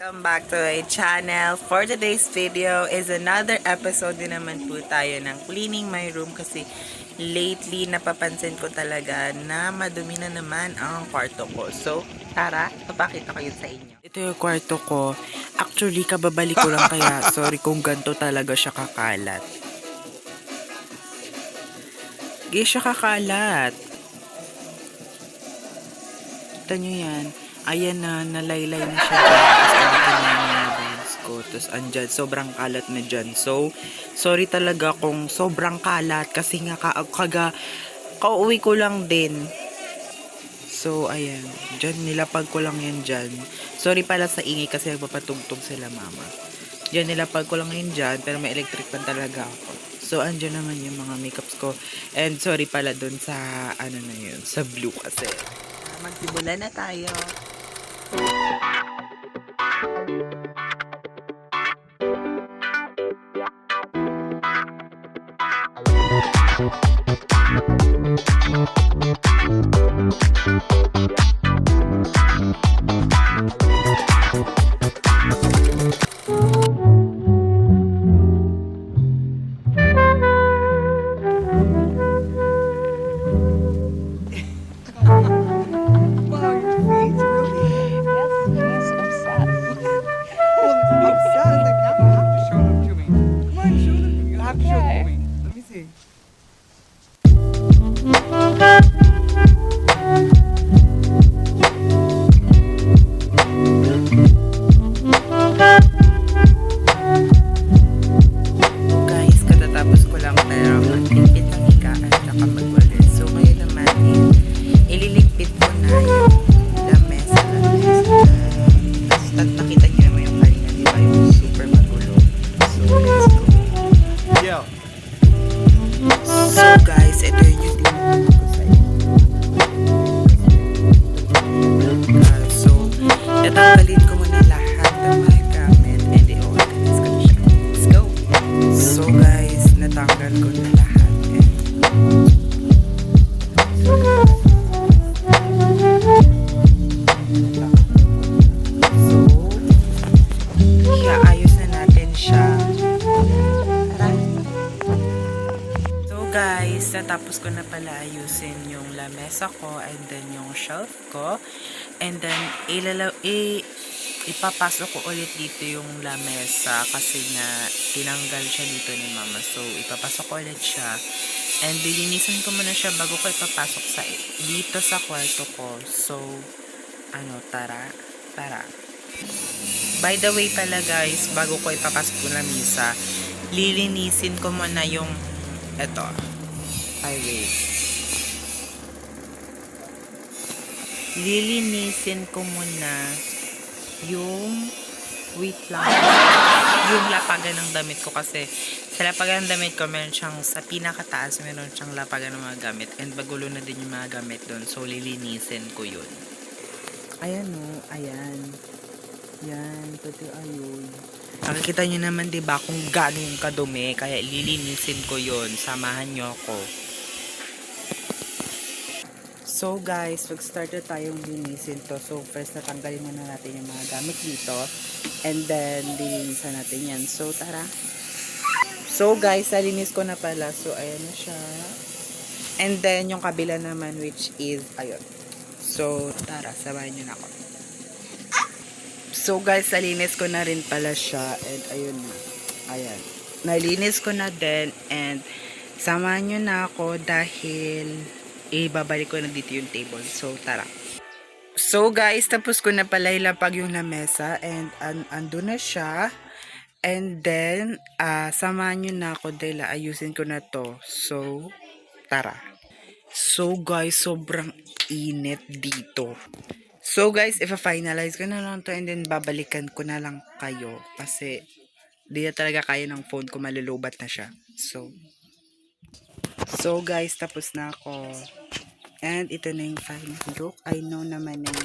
Welcome back to my channel. For today's video is another episode din naman po tayo ng cleaning my room kasi lately napapansin ko talaga na madumi na naman ang kwarto ko. So, tara, papakita ko yun sa inyo. Ito yung kwarto ko. Actually, kababalik ko lang kaya sorry kung ganito talaga siya kakalat. Siya kakalat. Kita nyo yan. Ayan na, nalaylay na siya dyan. Tapos andito na yung mga bags ko. Tapos andyan, sobrang kalat na dyan. So, sorry talaga kung sobrang kalat. Kasi nga, kauwi ko lang din. So, ayan. Dyan, nilapag ko lang yan dyan. Sorry pala sa ingay kasi nagpapatugtog sila mama. Dyan, nilapag ko lang yan dyan. Pero may electric pan talaga ako. So, andyan naman yung mga makeups ko. And sorry pala dun sa, ano na yun, sa blue kasi. Magsibulan na tayo. Natapos ko na pala ayusin yung lamesa ko and then yung shelf ko and then ipapasok ko ulit dito yung lamesa kasi nga tinanggal siya dito ni mama, so ipapasok ko ulit siya and dilinisan ko muna siya bago ko ipapasok dito sa kwarto ko. So tara by the way pala guys, bago ko ipapasok yung lamesa, lilinisin ko muna yung lilinisin ko muna yung yung lapagan ng damit ko kasi sa lapagan ng damit ko meron siyang sa pinakataas, meron siyang lapagan ng mga gamit and bagulo na din yung mga gamit doon, so lilinisin ko yun. Ayan ayan yan, pati ayun. Nakikita nyo naman diba kung ganong kadumi, kaya lilinisin ko yun. Samahan nyo ako. So guys, mag-start na tayong linisin to. So first natanggalin muna natin yung mga gamit dito and then lilinisan natin yan. So tara. So guys, nalinis ko na pala. So ayan na siya. And then yung kabila naman which is ayun. So tara, sabahin nyo na ako. So guys, nalinis ko na rin pala siya and ayun na. Ayan. Nalinis ko na din and samahan nyo na ako dahil ibabalik ko na dito yung table. So tara. So guys, tapos ko na pala ilapag yung lamesa and ando na siya. And then samahan nyo na ako dahil ayusin ko na to. So tara. So guys, sobrang init dito. So guys, ipa-finalize ko na lang to and then babalikan ko na lang kayo kasi di na talaga kaya ng phone ko, malulubat na siya. So guys, tapos na ako. And ito na yung final look. I know naman na